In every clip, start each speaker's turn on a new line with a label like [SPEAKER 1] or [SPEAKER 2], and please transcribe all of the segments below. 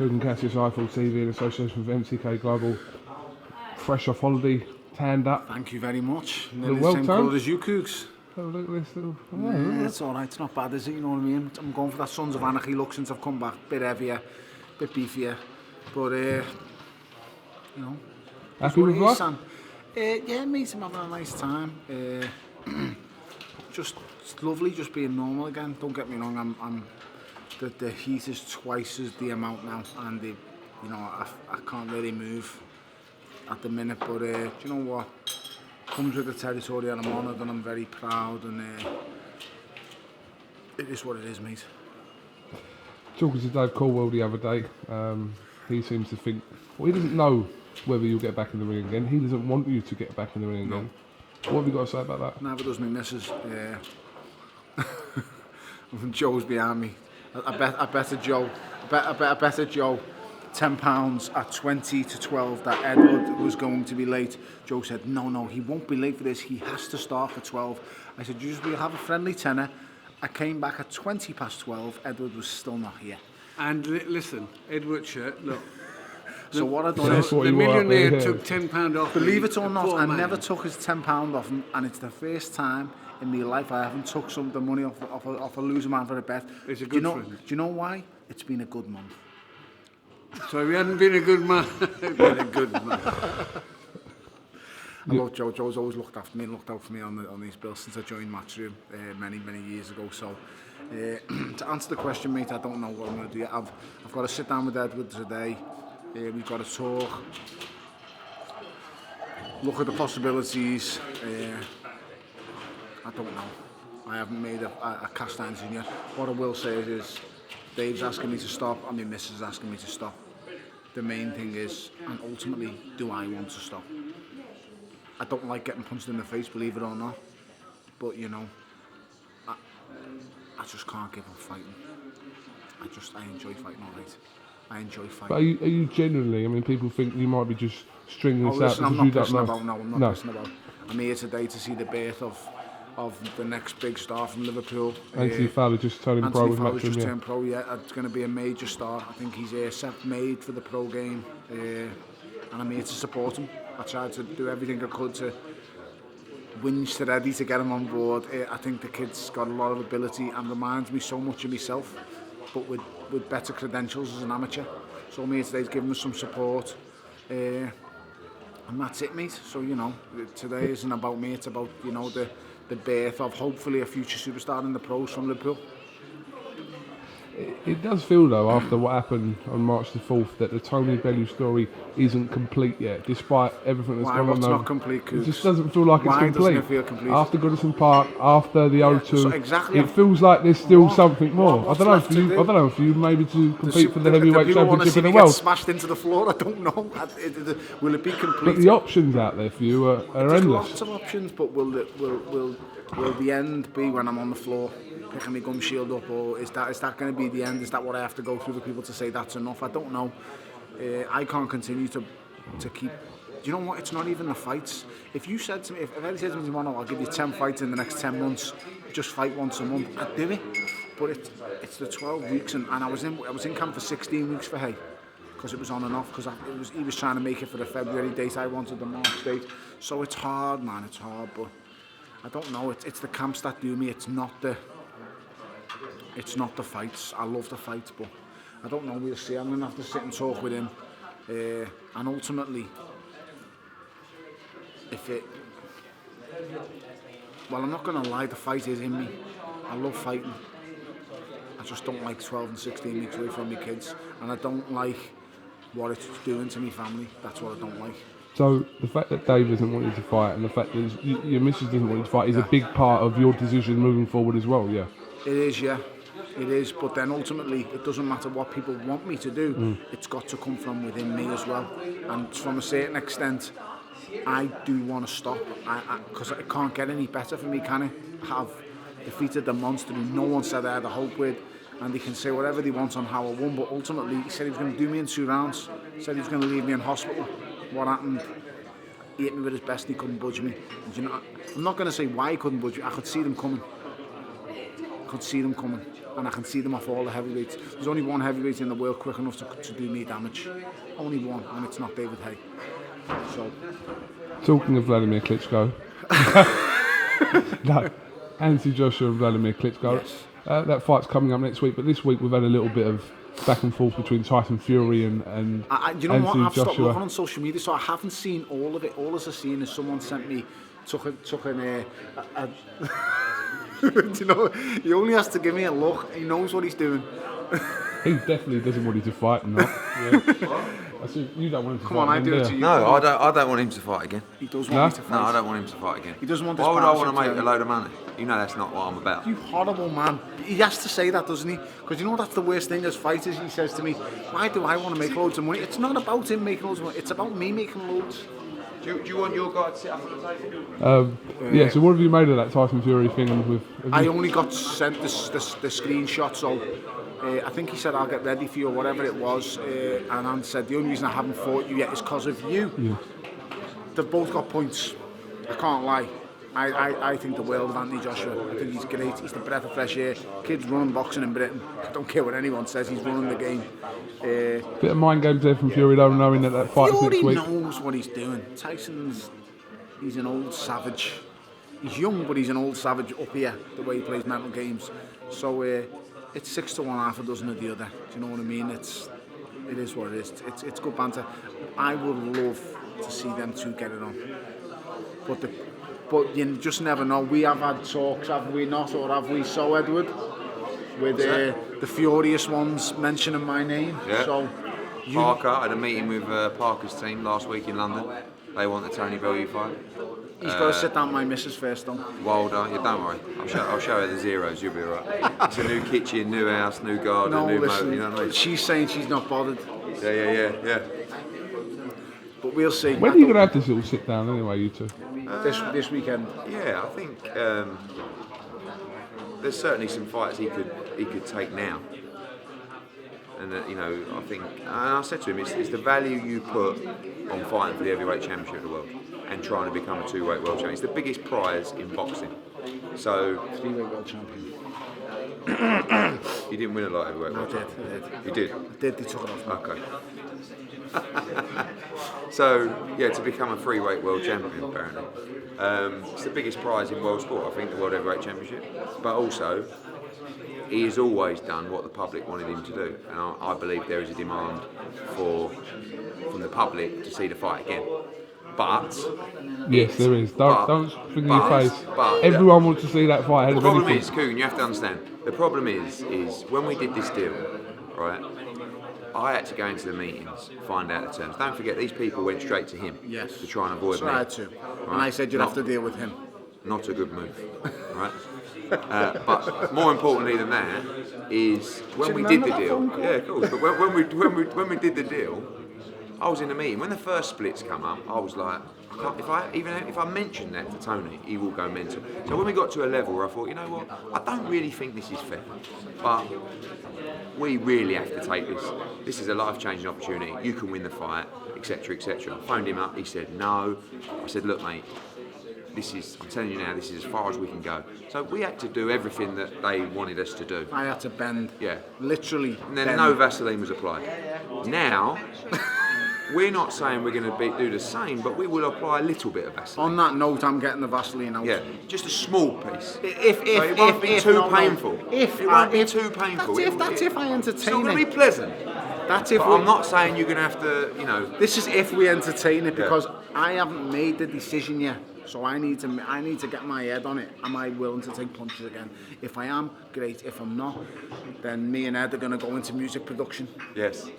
[SPEAKER 1] KUGAN CASSIUS iFull TV in association with MTK Global. Fresh off holiday, tanned up.
[SPEAKER 2] Thank you very much. Nearly
[SPEAKER 1] well
[SPEAKER 2] the same
[SPEAKER 1] tanned.
[SPEAKER 2] colour as you, Cougs.
[SPEAKER 1] Oh, look at this little...
[SPEAKER 2] Yeah, it's alright, it's not bad, is it? You know what I mean? I'm going for that Sons of Anarchy look since I've come back. Bit heavier, bit beefier. But, you know.
[SPEAKER 1] Happy with life?
[SPEAKER 2] Yeah, mate, I'm having a nice time. Just it's lovely just being normal again. Don't get me wrong, the heat is twice as the amount now, and you know, I can't really move at the minute, but do you know what? Comes with the territory and I'm honoured and I'm very proud, and it is what it is, mate.
[SPEAKER 1] Talking to Dave Caldwell the other day, he seems to think, well, he doesn't know whether you'll get back in the ring again. He doesn't want you to get back in the ring again. What have you got to say about that?
[SPEAKER 2] Never does me missus. Joe's behind me. I bet a Joe £10 at 20 to 12 that Edward was going to be late. Joe said, no, he won't be late for this. He has to start for 12. I said, we'll have a friendly tenner. I came back at 20 past 12. Edward was still not here.
[SPEAKER 3] And listen, Edward shirt, look.
[SPEAKER 2] So what I done is,
[SPEAKER 3] the millionaire took £10 off.
[SPEAKER 2] Believe it or not, I never took his £10 off him, and it's the first time in my life I haven't took some of the money off a loser man for a bet.
[SPEAKER 3] It's a good friend.
[SPEAKER 2] Do you know why? It's been a good month.
[SPEAKER 3] So if he hadn't been a good man, he'd been a good man.
[SPEAKER 2] I love Joe. Joe's always looked after me and looked out for me on these bills since I joined Matchroom many years ago. So to answer the question, mate, I don't know what I'm going to do. I've got to sit down with Edward today. We've got to talk, look at the possibilities. I don't know. I haven't made a cast iron yet. What I will say is Dave's asking me to stop and my missus is asking me to stop. The main thing is, and ultimately, do I want to stop? I don't like getting punched in the face, believe it or not. But, you know, I just can't give up fighting. I enjoy fighting all right. I enjoy fighting.
[SPEAKER 1] But are you genuinely, I mean, people think you might be just stringing this
[SPEAKER 2] listen,
[SPEAKER 1] out
[SPEAKER 2] I'm
[SPEAKER 1] because you
[SPEAKER 2] not
[SPEAKER 1] don't know.
[SPEAKER 2] I'm not pissing about. I'm here today to see the birth of the next big star from Liverpool.
[SPEAKER 1] Anthony Fowler just turning pro with Matchroom,
[SPEAKER 2] just turned pro, yeah. It's going to be a major star. I think he's set-made for the pro game, and I'm here to support him. I tried to do everything I could to whinge to Eddie to get him on board. I think the kid's got a lot of ability and reminds me so much of myself, but with better credentials as an amateur. So I'm here today to give him some support. And that's it, mate. So, you know, today isn't about me, it's about, you know, the birth of hopefully a future superstar in the pros from Liverpool.
[SPEAKER 1] It does feel, though, after what happened on March the 4th, that the Tony Bellew story isn't complete yet, despite everything that's gone on.
[SPEAKER 2] Why? What's not complete, Cougs?
[SPEAKER 1] It just doesn't feel like it's complete.
[SPEAKER 2] Why doesn't it feel complete?
[SPEAKER 1] After Goodison Park, after the O2,
[SPEAKER 2] so exactly,
[SPEAKER 1] it feels like there's still something more. I don't know if you maybe to compete for the heavyweight championship in the world.
[SPEAKER 2] Get smashed into the floor. I don't know. Will it be complete?
[SPEAKER 1] But the options out there for you are
[SPEAKER 2] There's
[SPEAKER 1] endless.
[SPEAKER 2] Lots of options, but will the end be when I'm on the floor picking my gum shield up, or is that going to be the end? Is that what I have to go through for people to say that's enough? I don't know. I can't continue to keep. Do you know what? It's not even the fights. If you said to me, if Eddie said to me tomorrow, I'll give you 10 fights in the next 10 months, just fight once a month, I'd do it. But it's the 12 weeks, and I was in camp for 16 weeks for Hay, because it was on and off, because he was trying to make it for the February date. I wanted the March date, so it's hard, man. It's hard, but I don't know. It's the camps that do me. It's not the fights. I love the fights, but I don't know. We'll see. I'm gonna have to sit and talk with him, and ultimately, well, I'm not gonna lie. The fight is in me. I love fighting. I just don't like 12 and 16 weeks away from my kids, and I don't like what it's doing to my family. That's what I don't like.
[SPEAKER 1] So the fact that Dave doesn't want you to fight, and the fact that your missus doesn't want you to fight, is a big part of your decision moving forward as well, yeah?
[SPEAKER 2] It is, yeah. It is, but then ultimately it doesn't matter what people want me to do. It's got to come from within me as well. And from a certain extent, I do want to stop, because it can't get any better for me, can it? Have defeated the monster who no one said I had a hope with, and they can say whatever they want on how I won, but ultimately he said he was going to do me in 2 rounds, said he was going to leave me in hospital. What happened? He hit me with his best, he couldn't budge me. And, you know, I'm not going to say why he couldn't budge me. I could see them coming. and I can see them off all the heavyweights. There's only one heavyweight in the world quick enough to do me damage. Only one, and it's not David Hay. So,
[SPEAKER 1] talking of Vladimir Klitschko, no, Anthony Joshua and Vladimir Klitschko.
[SPEAKER 2] Yes.
[SPEAKER 1] That fight's coming up next week, but this week we've had a little bit of back and forth between Tyson Fury and
[SPEAKER 2] you know
[SPEAKER 1] Anthony
[SPEAKER 2] what? I've stopped
[SPEAKER 1] Joshua.
[SPEAKER 2] looking on social media, so I haven't seen all of it. All I've seen is someone sent me took an do you know? He only has to give me a look. He knows what he's doing.
[SPEAKER 1] He definitely doesn't want you to fight, not. I see, you don't want him to
[SPEAKER 2] Come
[SPEAKER 1] fight.
[SPEAKER 2] on, I
[SPEAKER 1] then,
[SPEAKER 2] do it
[SPEAKER 1] you?
[SPEAKER 2] to you.
[SPEAKER 4] No, I don't want him to fight again.
[SPEAKER 2] He does want me to fight.
[SPEAKER 4] No, I don't want him to fight again.
[SPEAKER 2] He doesn't want this
[SPEAKER 4] Why would I want to
[SPEAKER 2] partnership
[SPEAKER 4] make a load of money? You know that's not what I'm about.
[SPEAKER 2] You horrible man. He has to say that, doesn't he? Because you know that's the worst thing as fighters. He says to me, why do I want to make loads of money? It's not about him making loads of money. It's about me making loads.
[SPEAKER 4] Do you want your guy to sit up at the table?
[SPEAKER 1] Yeah, so what have you made of that Tyson Fury thing? With
[SPEAKER 2] I only got sent the screenshot, so I think he said I'll get ready for you or whatever it was, and Anne said the only reason I haven't fought you yet is because of you.
[SPEAKER 1] Yeah.
[SPEAKER 2] They've both got points. I can't lie. I think the world of Anthony Joshua. I think he's great. He's the breath of fresh air. Kids running boxing in Britain. I don't care what anyone says. He's running the game.
[SPEAKER 1] Bit of mind games there from Fury, though, knowing that fight's next
[SPEAKER 2] Fury
[SPEAKER 1] week.
[SPEAKER 2] knows what he's doing. He's an old savage. He's young, but he's an old savage up here, the way he plays mental games. So it's 6 to 1, half a dozen of the other. Do you know what I mean? It is what it is. It's good banter. I would love to see them two get it on. But you just never know. We have had talks, have we not, or have we so, Edward? With the furious ones mentioning my name.
[SPEAKER 4] Yeah.
[SPEAKER 2] So
[SPEAKER 4] Parker, I had a meeting with Parker's team last week in London. They want the Tony Bellew fight.
[SPEAKER 2] he's got to sit down my missus first, though.
[SPEAKER 4] Wilder, yeah, don't worry. I'll show her the zeros, you'll be alright. It's a new kitchen, new house, new garden, new motor, you know what I mean?
[SPEAKER 2] She's saying she's not bothered.
[SPEAKER 4] Yeah.
[SPEAKER 2] But we'll see.
[SPEAKER 1] When are you going to have this little sit down anyway, you two?
[SPEAKER 2] This weekend.
[SPEAKER 4] Yeah, I think there's certainly some fights he could take now. And I think, and I said to him, it's the value you put on fighting for the heavyweight championship of the world and trying to become a two-weight world champion. It's the biggest prize in boxing. So,
[SPEAKER 2] 3-weight world champion.
[SPEAKER 4] you didn't win a lot of heavyweight world
[SPEAKER 2] I
[SPEAKER 4] champion.
[SPEAKER 2] did.
[SPEAKER 4] You did?
[SPEAKER 2] I did, they took it off me.
[SPEAKER 4] Okay. So, yeah, to become a 3-weight world champion, apparently. It's the biggest prize in world sport, I think, the World Heavyweight Championship. But also, he has always done what the public wanted him to do. And I believe there is a demand from the public to see the fight again. But...
[SPEAKER 1] Yes, there is. Don't finger your face.
[SPEAKER 4] But
[SPEAKER 1] Everyone wants to see that fight ahead
[SPEAKER 4] the
[SPEAKER 1] of
[SPEAKER 4] problem
[SPEAKER 1] anything.
[SPEAKER 4] is, KUGAN, you have to understand, the problem is when we did this deal, right, I had to go into the meetings, find out the terms. Don't forget, these people went straight to him to try and avoid
[SPEAKER 2] So
[SPEAKER 4] me.
[SPEAKER 2] I had to.
[SPEAKER 4] Right?
[SPEAKER 2] And I said you'd have to deal with him.
[SPEAKER 4] Not a good move, right? But more importantly than that is when we did the deal. Yeah, of course. But when we did the deal, I was in the meeting. When the first splits come up, I was like, if I mention that to Tony, he will go mental. So when we got to a level where I thought, you know what, I don't really think this is fair, but we really have to take this. This is a life-changing opportunity. You can win the fight, etc., etc. I phoned him up. He said no. I said, look, mate. I'm telling you now, this is as far as we can go. So we had to do everything that they wanted us to do.
[SPEAKER 2] I had to bend.
[SPEAKER 4] Yeah.
[SPEAKER 2] Literally.
[SPEAKER 4] And then
[SPEAKER 2] bend.
[SPEAKER 4] no Vaseline was applied. Now, we're not saying we're going to do the same, but we will apply a little bit of Vaseline.
[SPEAKER 2] On that note, I'm getting the Vaseline out.
[SPEAKER 4] Yeah, just a small piece.
[SPEAKER 2] It
[SPEAKER 4] won't be too painful.
[SPEAKER 2] If
[SPEAKER 4] it won't be too painful.
[SPEAKER 2] That's if I entertain
[SPEAKER 4] It's not going
[SPEAKER 2] it.
[SPEAKER 4] to be pleasant.
[SPEAKER 2] That's if
[SPEAKER 4] But I'm not saying you're going to have to,
[SPEAKER 2] This is if we entertain it, because I haven't made the decision yet. So I need to get my head on it. Am I willing to take punches again? If I am, great. If I'm not, then me and Ed are going to go into music production.
[SPEAKER 4] Yes.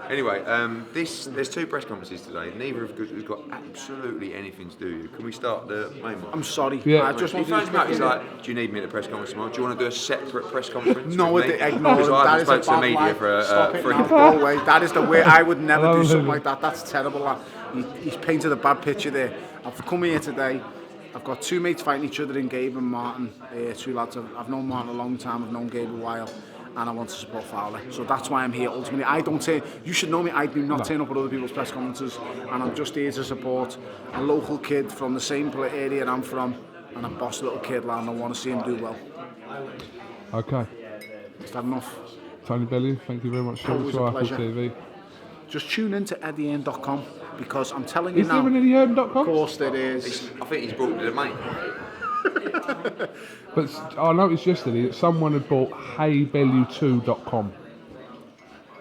[SPEAKER 4] Anyway, there's two press conferences today. Neither of us has got absolutely anything to do with you. Can we start the main one?
[SPEAKER 2] I'm sorry.
[SPEAKER 1] Yeah.
[SPEAKER 2] I just
[SPEAKER 4] He
[SPEAKER 2] want to
[SPEAKER 4] phones me up, he's like, do you need me at the press conference tomorrow? Do you want to do a separate press conference?
[SPEAKER 2] No,
[SPEAKER 4] with me?
[SPEAKER 2] ignore
[SPEAKER 4] Because
[SPEAKER 2] it.
[SPEAKER 4] I
[SPEAKER 2] That
[SPEAKER 4] haven't
[SPEAKER 2] is a
[SPEAKER 4] spoke to the
[SPEAKER 2] bad
[SPEAKER 4] media
[SPEAKER 2] lie.
[SPEAKER 4] for
[SPEAKER 2] Stop it
[SPEAKER 4] for
[SPEAKER 2] now. Go away. That is the way. I would never do something like that. That's terrible. Lad. He's painted a bad picture there. I've come here today. I've got two mates fighting each other in Gabe and Martin. Two lads. I've known Martin a long time. I've known Gabe a while. And I want to support Fowler. So that's why I'm here ultimately. I don't say, you should know me, I do not turn up at other people's press conferences, and I'm just here to support a local kid from the same area I'm from, and a boss little kid, lad, and I want to see him do well.
[SPEAKER 1] Okay.
[SPEAKER 2] Is that enough?
[SPEAKER 1] Tony Bellew, thank you very much for
[SPEAKER 2] Always a
[SPEAKER 1] Apple
[SPEAKER 2] pleasure.
[SPEAKER 1] TV.
[SPEAKER 2] Just tune in to eddiehearn.com because I'm telling you
[SPEAKER 1] Is
[SPEAKER 2] now.
[SPEAKER 1] there an eddiehearn.com?
[SPEAKER 2] Of course there is.
[SPEAKER 4] I think he's brought the domain.
[SPEAKER 1] But I noticed yesterday that someone had bought heybellew2.com,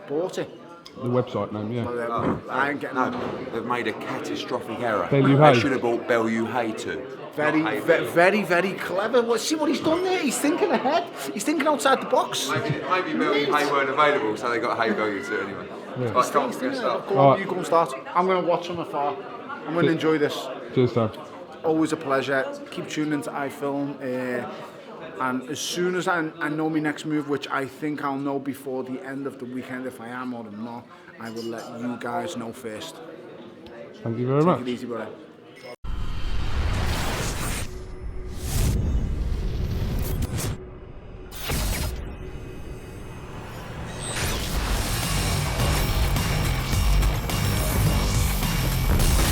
[SPEAKER 2] Bought it.
[SPEAKER 1] the website name, yeah.
[SPEAKER 2] I ain't getting
[SPEAKER 4] No, they've made a catastrophic error.
[SPEAKER 1] Bellew
[SPEAKER 4] They
[SPEAKER 1] Hay.
[SPEAKER 4] should have bought Bellew Hay too.
[SPEAKER 2] very,
[SPEAKER 4] not Hay
[SPEAKER 2] very,
[SPEAKER 4] Bellew.
[SPEAKER 2] very, very clever. Well, see what he's done there? He's thinking ahead. He's thinking outside the box.
[SPEAKER 4] Maybe Bellew Hay weren't available, so they got Hay Bellew too anyway.
[SPEAKER 1] Yeah.
[SPEAKER 4] Right, come on,
[SPEAKER 2] He's
[SPEAKER 4] we're
[SPEAKER 2] thinking
[SPEAKER 4] gonna
[SPEAKER 2] ahead.
[SPEAKER 4] start.
[SPEAKER 2] Go on,
[SPEAKER 1] Alright.
[SPEAKER 2] you go and start. I'm going to watch from afar. I'm going to enjoy this.
[SPEAKER 1] Cheers, Tom.
[SPEAKER 2] Always a pleasure. Keep tuning into iFilm. And as soon as I know my next move, which I think I'll know before the end of the weekend, if I am or not, I will let you guys know first.
[SPEAKER 1] Thank you very
[SPEAKER 2] Take
[SPEAKER 1] much.
[SPEAKER 2] it easy, brother.